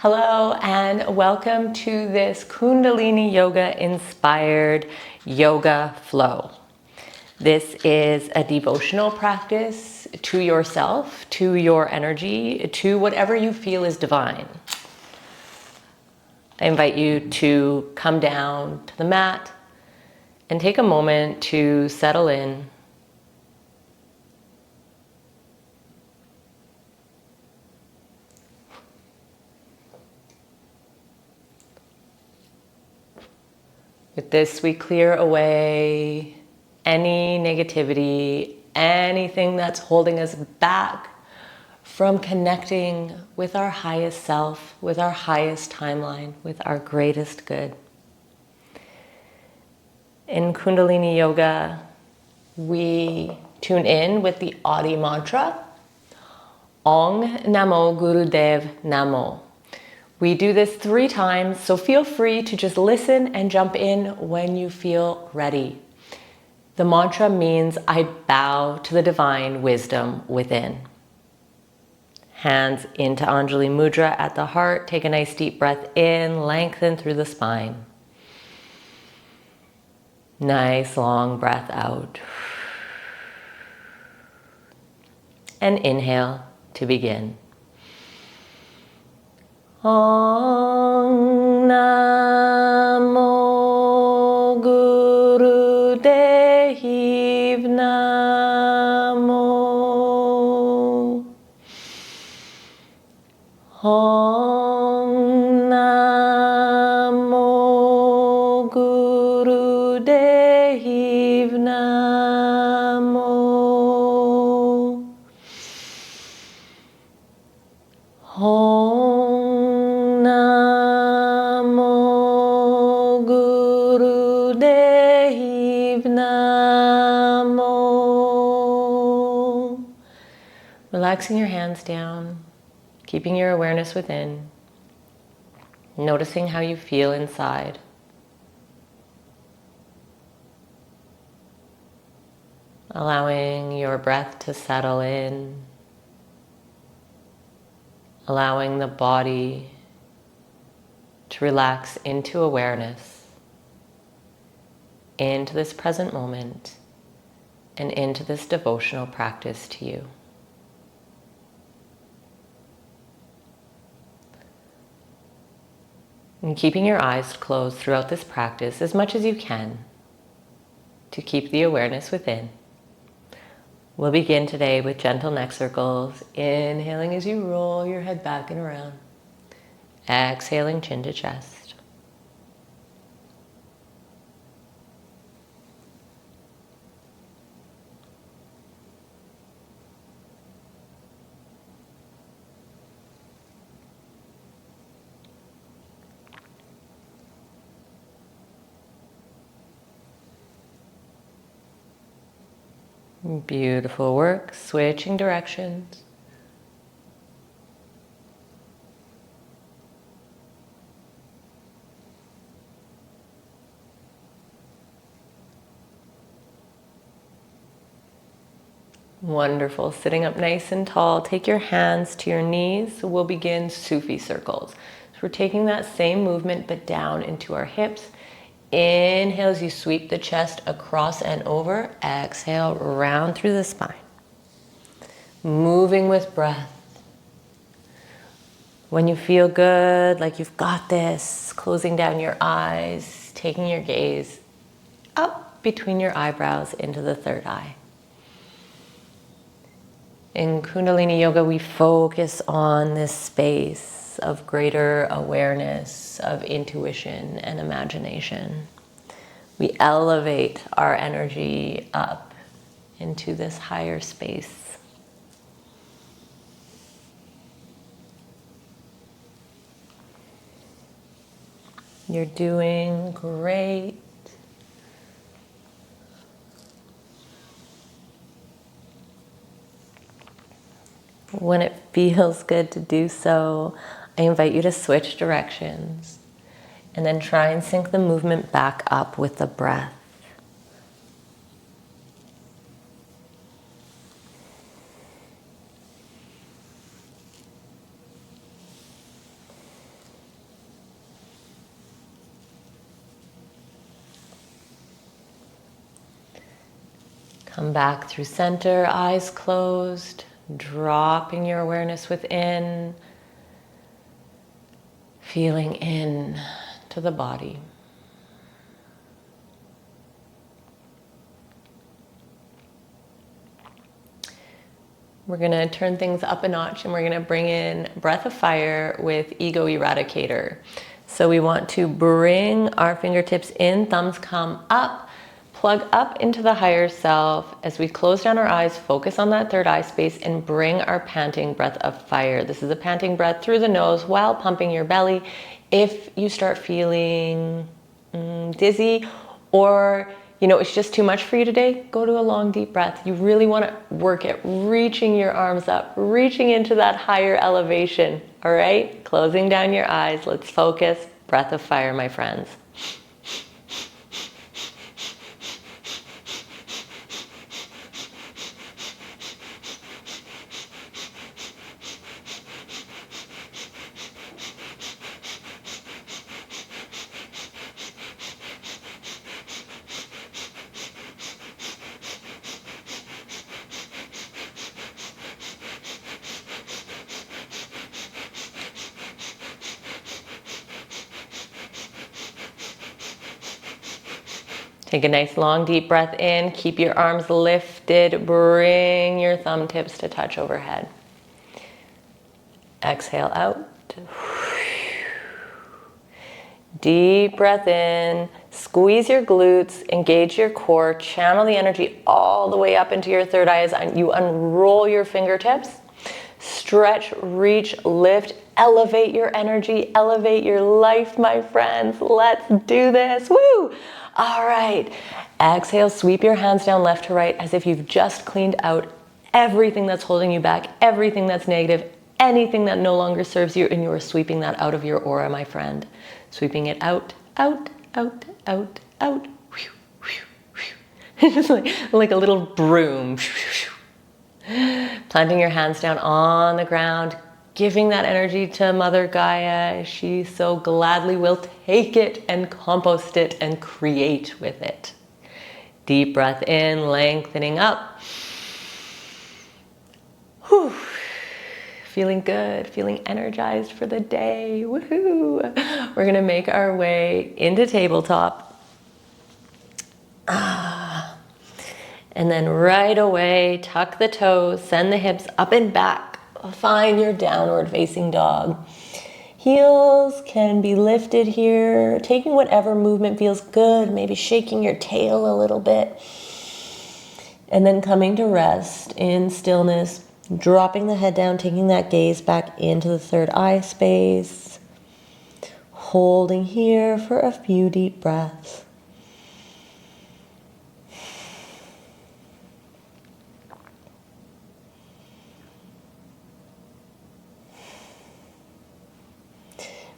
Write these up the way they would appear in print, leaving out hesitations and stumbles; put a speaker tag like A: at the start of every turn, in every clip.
A: Hello and welcome to this Kundalini Yoga inspired yoga flow. This is a devotional practice to yourself, to your energy, to whatever you feel is divine. I invite you to come down to the mat and take a moment to settle in. With this, we clear away any negativity, anything that's holding us back from connecting with our highest self, with our highest timeline, with our greatest good. In Kundalini Yoga, we tune in with the Adi mantra, Ong Namo Gurudev Namo. We do this 3 times, so feel free to just listen and jump in when you feel ready. The mantra means I bow to the divine wisdom within. Hands into Anjali Mudra at the heart. Take a nice deep breath in, lengthen through the spine. Nice long breath out. And inhale to begin. Om Namo Gurudev Namo. Om Namo Gurudev Namo. Om Namo Gurudev Namo. Relaxing your hands down, keeping your awareness within, noticing how you feel inside. Allowing your breath to settle in. Allowing the body to relax into awareness, into this present moment, and into this devotional practice to you. And keeping your eyes closed throughout this practice as much as you can to keep the awareness within. We'll begin today with gentle neck circles, inhaling as you roll your head back and around, exhaling chin to chest. Beautiful work, switching directions. Wonderful, sitting up nice and tall. Take your hands to your knees. We'll begin Sufi circles. So we're taking that same movement but down into our hips. Inhale as you sweep the chest across and over. Exhale, round through the spine. Moving with breath. When you feel good, like you've got this, closing down your eyes, taking your gaze up between your eyebrows into the third eye. In Kundalini Yoga, we focus on this space of greater awareness, of intuition and imagination. We elevate our energy up into this higher space. You're doing great. When it feels good to do so, I invite you to switch directions and then try and sync the movement back up with the breath. Come back through center, eyes closed, dropping your awareness within, feeling in to the body. We're going to turn things up a notch and we're going to bring in breath of fire with Ego Eradicator. So we want to bring our fingertips in, thumbs come up, plug up into the higher self. As we close down our eyes, focus on that third eye space and bring our panting breath of fire. This is a panting breath through the nose while pumping your belly. If you start feeling dizzy or it's just too much for you today, go to a long deep breath. You really want to work at reaching your arms up, reaching into that higher elevation. All right, closing down your eyes. Let's focus. Breath of fire, my friends. Take a nice long deep breath in, keep your arms lifted, bring your thumb tips to touch overhead. Exhale out. Deep breath in, squeeze your glutes, engage your core, channel the energy all the way up into your third eye as you unroll your fingertips. Stretch, reach, lift, elevate your energy, elevate your life, my friends. Let's do this. Woo! All right. Exhale, sweep your hands down left to right as if you've just cleaned out everything that's holding you back, everything that's negative, anything that no longer serves you, and you are sweeping that out of your aura, my friend. Sweeping it out, out, out, out, out. Just like a little broom. Planting your hands down on the ground, giving that energy to Mother Gaia. She so gladly will take it and compost it and create with it. Deep breath in, lengthening up. Whew. Feeling good, feeling energized for the day. Woohoo! We're gonna make our way into tabletop. And then right away, tuck the toes, send the hips up and back. Find your downward facing dog. Heels can be lifted here, taking whatever movement feels good, maybe shaking your tail a little bit. And then coming to rest in stillness, dropping the head down, taking that gaze back into the third eye space. Holding here for a few deep breaths.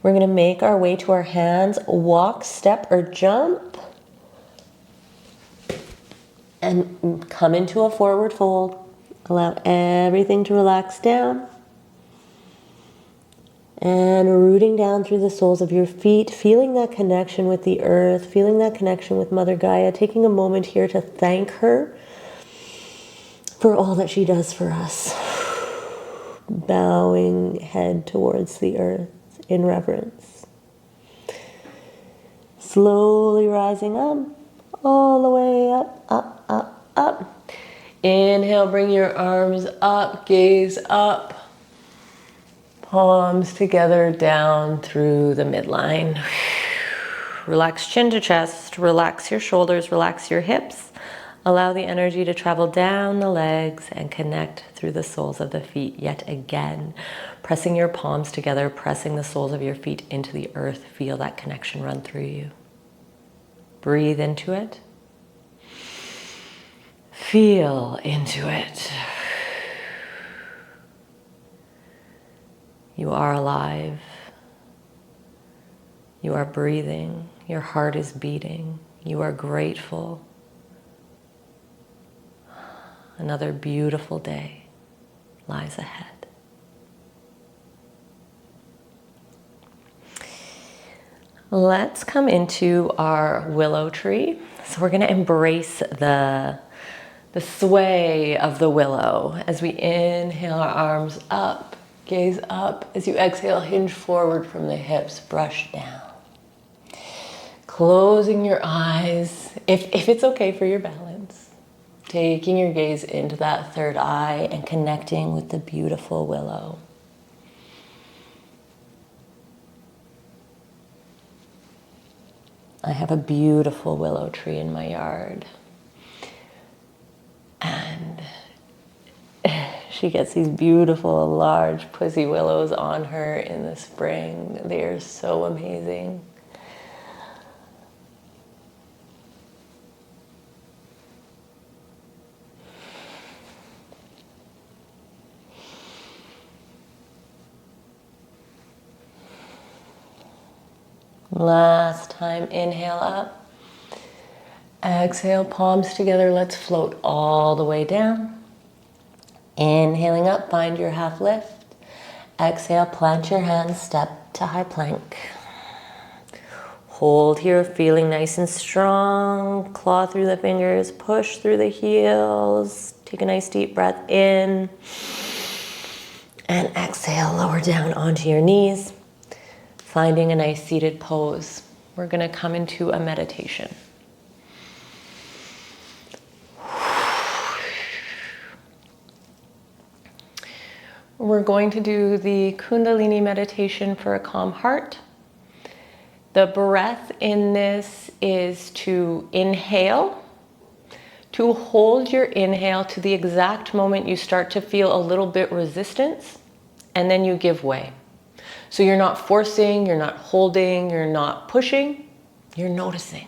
A: We're going to make our way to our hands, walk, step, or jump. And come into a forward fold. Allow everything to relax down. And rooting down through the soles of your feet, feeling that connection with the earth, feeling that connection with Mother Gaia, taking a moment here to thank her for all that she does for us. Bowing head towards the earth in reverence. Slowly rising up, all the way up, up, up, up. Inhale, bring your arms up, gaze up. Palms together down through the midline. Relax chin to chest, relax your shoulders, relax your hips. Allow the energy to travel down the legs and connect through the soles of the feet yet again. Pressing your palms together, pressing the soles of your feet into the earth. Feel that connection run through you. Breathe into it. Feel into it. You are alive. You are breathing. Your heart is beating. You are grateful. Another beautiful day lies ahead. Let's come into our willow tree. So we're going to embrace the the sway of the willow. As we inhale, our arms up, gaze up. As you exhale, hinge forward from the hips, brush down. Closing your eyes, if it's okay for your balance. Taking your gaze into that third eye and connecting with the beautiful willow. I have a beautiful willow tree in my yard. And she gets these beautiful, large, pussy willows on her in the spring. They are so amazing. Last time, inhale up. Exhale, palms together. Let's float all the way down. Inhaling up, find your half lift. Exhale, plant your hands, step to high plank. Hold here, feeling nice and strong. Claw through the fingers, push through the heels. Take a nice deep breath in. And exhale, lower down onto your knees. Finding a nice seated pose. We're going to come into a meditation. We're going to do the Kundalini meditation for a calm heart. The breath in this is to inhale, to hold your inhale to the exact moment you start to feel a little bit resistance, and then you give way. So you're not forcing, you're not holding, you're not pushing, you're noticing.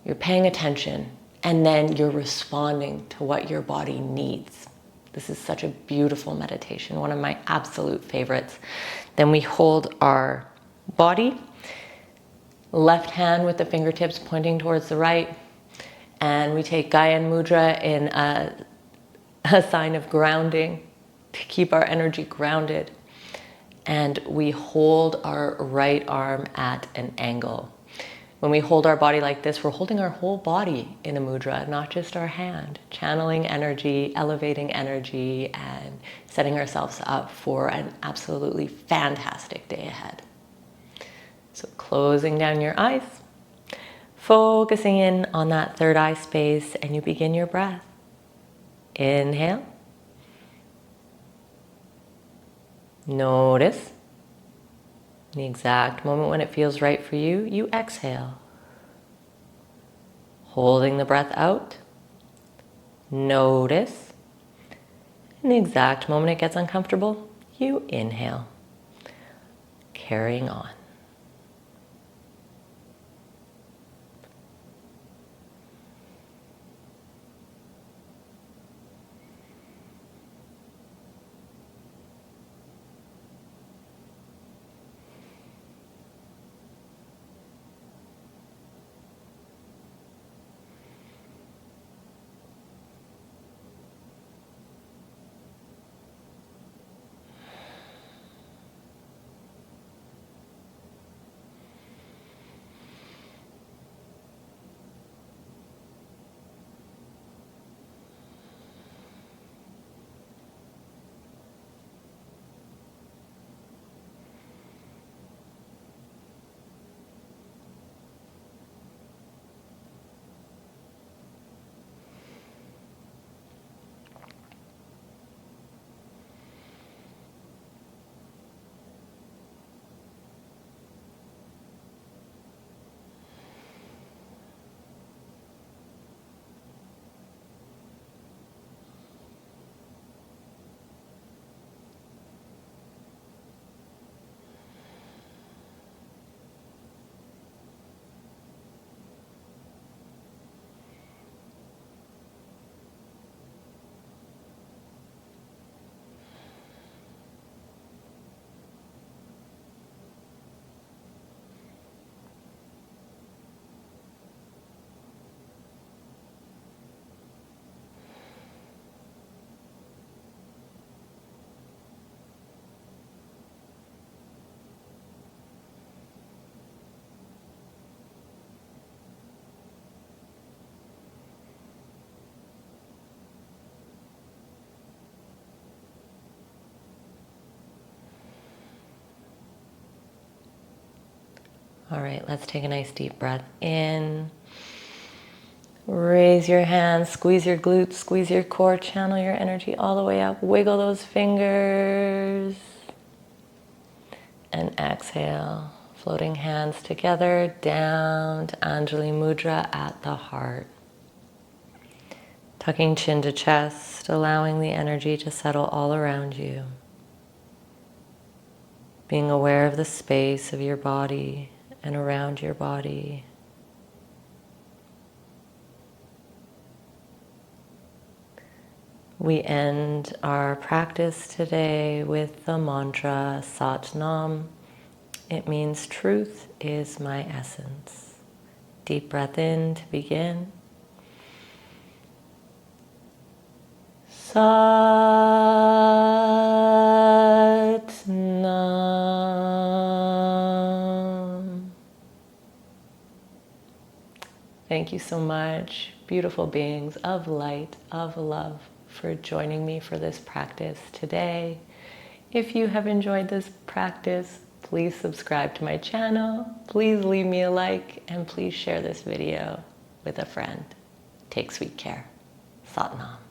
A: You're paying attention, and then you're responding to what your body needs. This is such a beautiful meditation, one of my absolute favorites. Then we hold our body, left hand with the fingertips pointing towards the right, and we take Gyan Mudra in a sign of grounding to keep our energy grounded. And we hold our right arm at an angle. When we hold our body like this, we're holding our whole body in a mudra, not just our hand, channeling energy, elevating energy, and setting ourselves up for an absolutely fantastic day ahead. So closing down your eyes, focusing in on that third eye space, and you begin your breath. Inhale. Notice the exact moment when it feels right for you, you exhale. Holding the breath out. Notice. In the exact moment it gets uncomfortable, you inhale. Carrying on. All right, let's take a nice deep breath in. Raise your hands, squeeze your glutes, squeeze your core, channel your energy all the way up. Wiggle those fingers. And exhale, floating hands together down to Anjali Mudra at the heart. Tucking chin to chest, allowing the energy to settle all around you. Being aware of the space of your body and around your body. We end our practice today with the mantra Sat Nam. It means truth is my essence. Deep breath in to begin. Sat Nam. Thank you so much, beautiful beings of light, of love, for joining me for this practice today. If you have enjoyed this practice, please subscribe to my channel, please leave me a like, and please share this video with a friend. Take sweet care. Sat Nam.